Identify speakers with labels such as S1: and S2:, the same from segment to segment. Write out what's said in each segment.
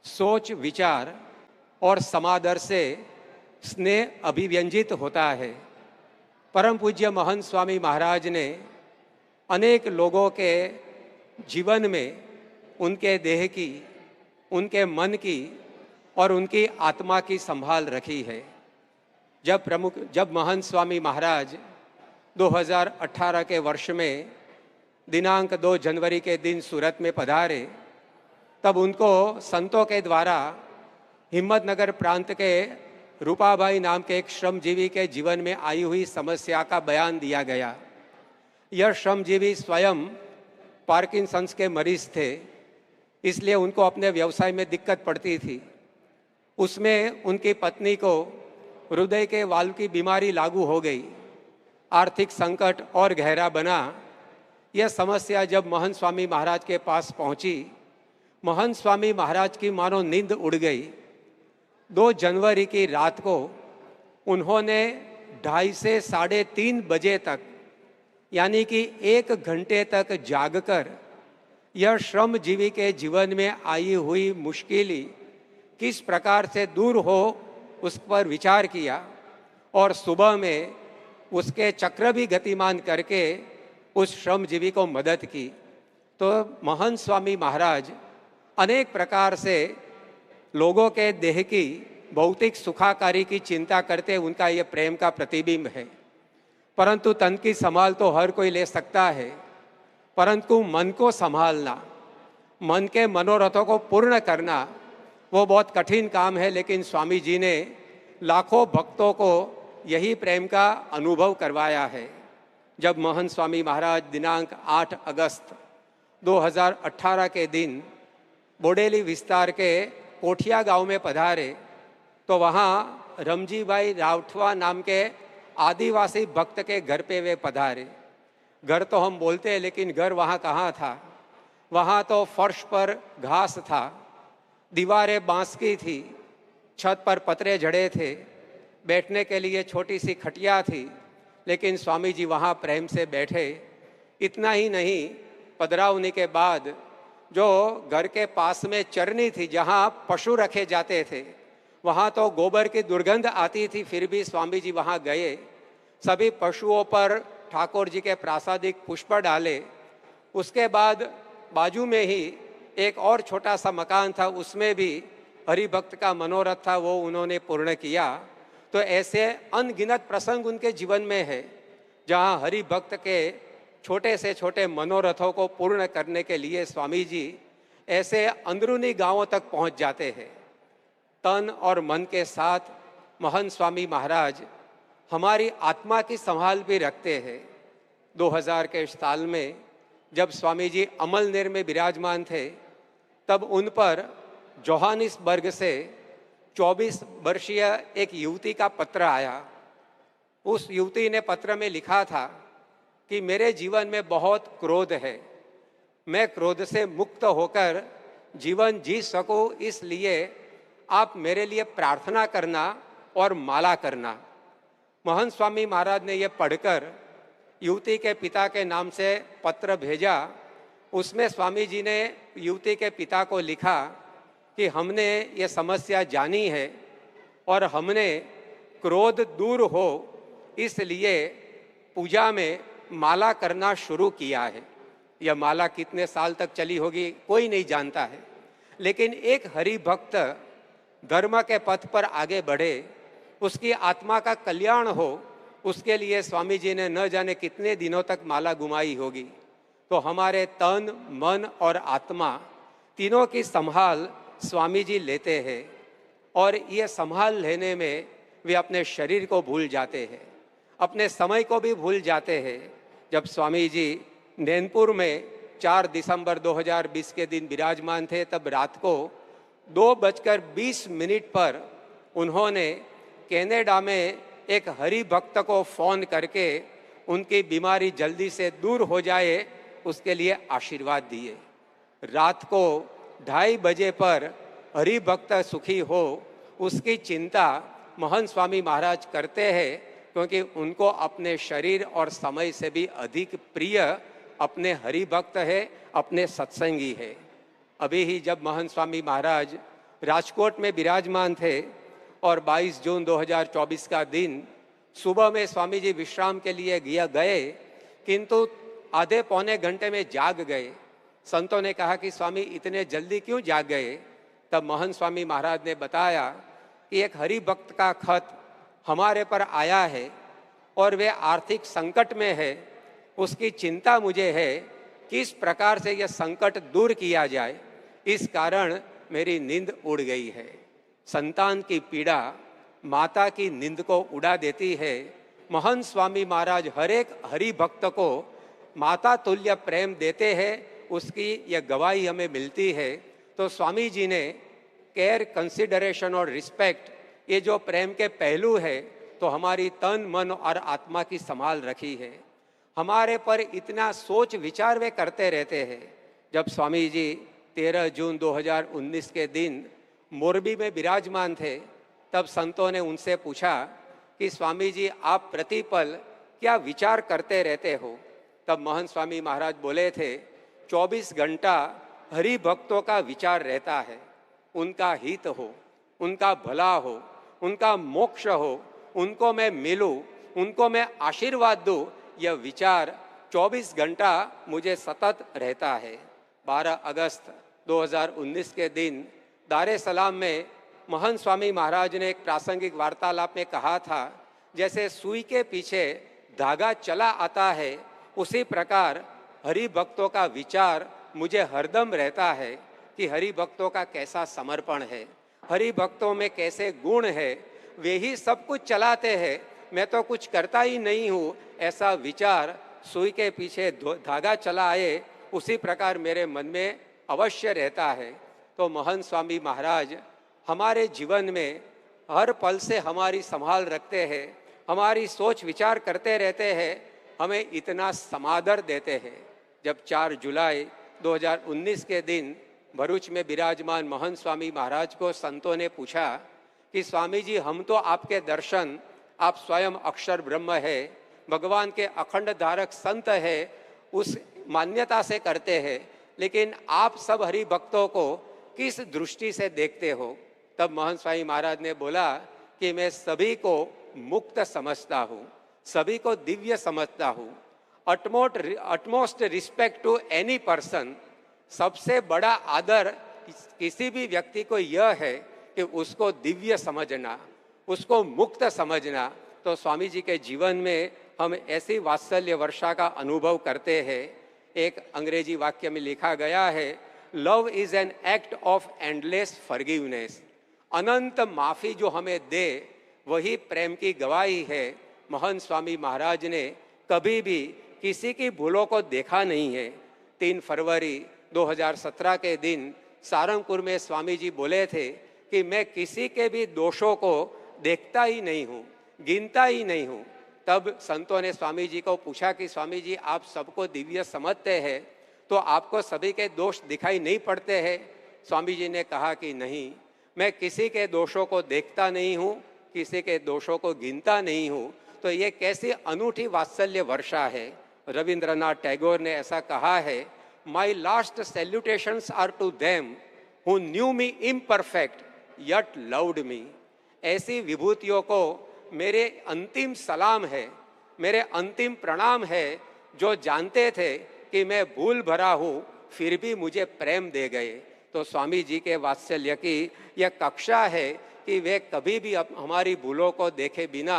S1: सोच विचार और समादर से स्नेह अभिव्यंजित होता है। परम पूज्य महंत स्वामी महाराज ने अनेक लोगों के जीवन में उनके देह की, उनके मन की और उनकी आत्मा की संभाल रखी है। जब महंत स्वामी महाराज 2018 के वर्ष में दिनांक 2 जनवरी के दिन सूरत में पधारे, तब उनको संतों के द्वारा हिम्मतनगर प्रांत के रूपाबाई नाम के एक श्रमजीवी के जीवन में आई हुई समस्या का बयान दिया गया। यह श्रमजीवी स्वयं पार्किंसंस के मरीज थे, इसलिए उनको अपने व्यवसाय में दिक्कत पड़ती थी। उसमें उनकी पत्नी को हृदय के वाल्व की बीमारी लागू हो गई। आर्थिक संकट और गहरा बना। यह समस्या जब महंत स्वामी महाराज के पास पहुंची, महंत स्वामी महाराज की मानो नींद उड़ गई। 2 जनवरी की रात को उन्होंने 2:30 से 3:30 बजे तक, यानी कि 1 घंटे तक जागकर यह श्रमजीवी के जीवन में आई हुई मुश्किल किस प्रकार से दूर हो उस पर विचार किया और सुबह में उसके चक्र भी गतिमान करके उस श्रमजीवी को मदद की। तो महंत स्वामी महाराज अनेक प्रकार से लोगों के देह की भौतिक सुखाकारी की चिंता करते उनका ये प्रेम का प्रतिबिंब है। परंतु तन की संभाल तो हर कोई ले सकता है, परंतु मन को संभालना, मन के मनोरथों को पूर्ण करना, वो बहुत कठिन काम है। लेकिन स्वामी जी ने लाखों भक्तों को यही प्रेम का अनुभव करवाया है। जब महंत स्वामी महाराज दिनांक 8 अगस्त 2018 के दिन बोडेली विस्तार के कोठिया गांव में पधारे, तो वहाँ रमजीभाई रावठवा नाम के आदिवासी भक्त के घर पे वे पधारे। घर तो हम बोलते हैं, लेकिन घर वहाँ कहाँ था। वहाँ तो फर्श पर घास था, दीवारें बांस की थी, छत पर पतरे जड़े थे, बैठने के लिए छोटी सी खटिया थी, लेकिन स्वामी जी वहाँ प्रेम से बैठे। इतना ही नहीं, पधरावनी के बाद जो घर के पास में चरनी थी, जहाँ पशु रखे जाते थे, वहाँ तो गोबर की दुर्गंध आती थी, फिर भी स्वामी जी वहाँ गए। सभी पशुओं पर ठाकुर जी के प्रासादिक पुष्प डाले। उसके बाद बाजू में ही एक और छोटा सा मकान था, उसमें भी हरिभक्त का मनोरथ था, वो उन्होंने पूर्ण किया। तो ऐसे अनगिनत प्रसंग उनके जीवन में है, जहाँ हरिभक्त के छोटे से छोटे मनोरथों को पूर्ण करने के लिए स्वामी जी ऐसे अंदरूनी गांवों तक पहुंच जाते हैं। तन और मन के साथ महंत स्वामी महाराज हमारी आत्मा की संभाल भी रखते हैं। 2000 के साल में जब स्वामी जी अमलनेर में विराजमान थे, तब उन पर जोहानिसबर्ग से 24 वर्षीय एक युवती का पत्र आया। उस युवती ने पत्र में लिखा था कि मेरे जीवन में बहुत क्रोध है, मैं क्रोध से मुक्त होकर जीवन जी सकूं, इसलिए आप मेरे लिए प्रार्थना करना और माला करना। महंत स्वामी महाराज ने यह पढ़कर युवती के पिता के नाम से पत्र भेजा। उसमें स्वामी जी ने युवती के पिता को लिखा कि हमने ये समस्या जानी है और हमने क्रोध दूर हो इसलिए पूजा में माला करना शुरू किया है। यह माला कितने साल तक चली होगी कोई नहीं जानता है, लेकिन एक हरि भक्त धर्म के पथ पर आगे बढ़े, उसकी आत्मा का कल्याण हो, उसके लिए स्वामी जी ने न जाने कितने दिनों तक माला घुमाई होगी। तो हमारे तन, मन और आत्मा तीनों की संभाल स्वामी जी लेते हैं, और ये संभाल लेने में वे अपने शरीर को भूल जाते हैं, अपने समय को भी भूल जाते हैं। जब स्वामी जी नैनपुर में 4 दिसंबर 2020 के दिन विराजमान थे, तब रात को 2:20 पर उन्होंने कनाडा में एक हरि भक्त को फ़ोन करके उनकी बीमारी जल्दी से दूर हो जाए उसके लिए आशीर्वाद दिए। रात को 2:30 बजे पर हरि भक्त सुखी हो उसकी चिंता महंत स्वामी महाराज करते हैं, क्योंकि उनको अपने शरीर और समय से भी अधिक प्रिय अपने हरि भक्त है, अपने सत्संगी है। अभी ही जब महंत स्वामी महाराज राजकोट में विराजमान थे और 22 जून 2024 का दिन सुबह में स्वामी जी विश्राम के लिए गए, किंतु आधे पौने घंटे में जाग गए। संतों ने कहा कि स्वामी इतने जल्दी क्यों जाग गए? तब महंत स्वामी महाराज ने बताया कि एक हरि भक्त का खत हमारे पर आया है और वे आर्थिक संकट में है। उसकी चिंता मुझे है, किस प्रकार से यह संकट दूर किया जाए। इस कारण मेरी नींद उड़ गई है। संतान की पीड़ा माता की नींद को उड़ा देती है। महंत स्वामी महाराज हर एक हरि भक्त को माता तुल्य प्रेम देते हैं, उसकी यह गवाही हमें मिलती है। तो स्वामी जी ने केयर, कंसिडरेशन और रिस्पेक्ट, ये जो प्रेम के पहलू है, तो हमारी तन मन और आत्मा की संभाल रखी है। हमारे पर इतना सोच विचार वे करते रहते हैं। जब स्वामी जी 13 जून 2019 के दिन मोरबी में विराजमान थे, तब संतों ने उनसे पूछा कि स्वामी जी आप प्रतिपल क्या विचार करते रहते हो? तब महंत स्वामी महाराज बोले थे, 24 घंटा हरि भक्तों का विचार रहता है। उनका हित हो, उनका भला हो, उनका मोक्ष हो, उनको मैं मिलूं, उनको मैं आशीर्वाद दूं, यह विचार 24 घंटा मुझे सतत रहता है। 12 अगस्त 2019 के दिन दारे सलाम में महंत स्वामी महाराज ने एक प्रासंगिक वार्तालाप में कहा था, जैसे सुई के पीछे धागा चला आता है, उसी प्रकार हरि भक्तों का विचार मुझे हरदम रहता है कि हरि भक्तों का कैसा समर्पण है, हरि भक्तों में कैसे गुण है। वे ही सब कुछ चलाते हैं, मैं तो कुछ करता ही नहीं हूँ, ऐसा विचार सुई के पीछे धागा चला आए, उसी प्रकार मेरे मन में अवश्य रहता है। तो महंत स्वामी महाराज हमारे जीवन में हर पल से हमारी संभाल रखते हैं, हमारी सोच विचार करते रहते हैं, हमें इतना समादर देते हैं। जब 4 जुलाई 2019 के दिन भरूच में विराजमान महंत स्वामी महाराज को संतों ने पूछा कि स्वामी जी हम तो आपके दर्शन, आप स्वयं अक्षर ब्रह्म है, भगवान के अखंड धारक संत है, उस मान्यता से करते हैं, लेकिन आप सब हरि भक्तों को किस दृष्टि से देखते हो? तब महंत स्वामी महाराज ने बोला कि मैं सभी को मुक्त समझता हूँ, सभी को दिव्य समझता हूँ। Utmost respect to any person, सबसे बड़ा आदर किसी भी व्यक्ति को यह है कि उसको दिव्य समझना, उसको मुक्त समझना। तो स्वामी जी के जीवन में हम ऐसी वात्सल्य वर्षा का अनुभव करते हैं। एक अंग्रेजी वाक्य में लिखा गया है, love is an act of endless forgiveness. अनंत माफी जो हमें दे, वही प्रेम की गवाही है। महंत स्वामी महाराज ने कभी भी किसी की भूलों को देखा नहीं है। 3 फरवरी 2017 के दिन सारंगपुर में स्वामी जी बोले थे कि मैं किसी के भी दोषों को देखता ही नहीं हूँ, गिनता ही नहीं हूँ। तब संतों ने स्वामी जी को पूछा कि स्वामी जी आप सबको दिव्य समझते हैं, तो आपको सभी के दोष दिखाई नहीं पड़ते हैं? स्वामी जी ने कहा कि नहीं, मैं किसी के दोषों को देखता नहीं हूँ, किसी के दोषों को गिनता नहीं हूँ। तो ये कैसी अनूठी वात्सल्य वर्षा है। रविंद्रनाथ टैगोर ने ऐसा कहा है, my last salutations are to them who knew me imperfect yet loved me. ऐसी विभूतियों को मेरे अंतिम सलाम है, मेरे अंतिम प्रणाम है, जो जानते थे कि मैं भूल भरा हूँ, फिर भी मुझे प्रेम दे गए। तो स्वामी जी के वात्सल्य की यह कक्षा है कि वे कभी भी हमारी भूलों को देखे बिना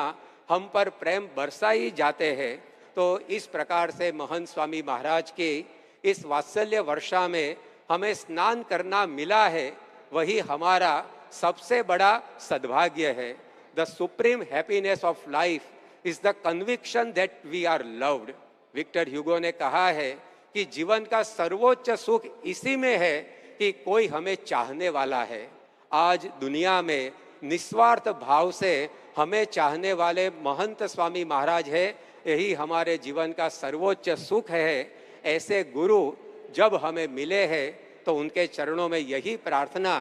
S1: हम पर प्रेम बरसा ही जाते हैं। तो इस प्रकार से महंत स्वामी महाराज की इस वात्सल्य वर्षा में हमें स्नान करना मिला है, वही हमारा सबसे बड़ा सद्भाग्य है। The supreme happiness of life is the conviction that we are loved. Victor Hugo ने कहा है कि जीवन का सर्वोच्च सुख इसी में है कि कोई हमें चाहने वाला है। आज दुनिया में निस्वार्थ भाव से हमें चाहने वाले महंत स्वामी महाराज है, यही हमारे जीवन का सर्वोच्च सुख है। ऐसे गुरु जब हमें मिले हैं तो उनके चरणों में यही प्रार्थना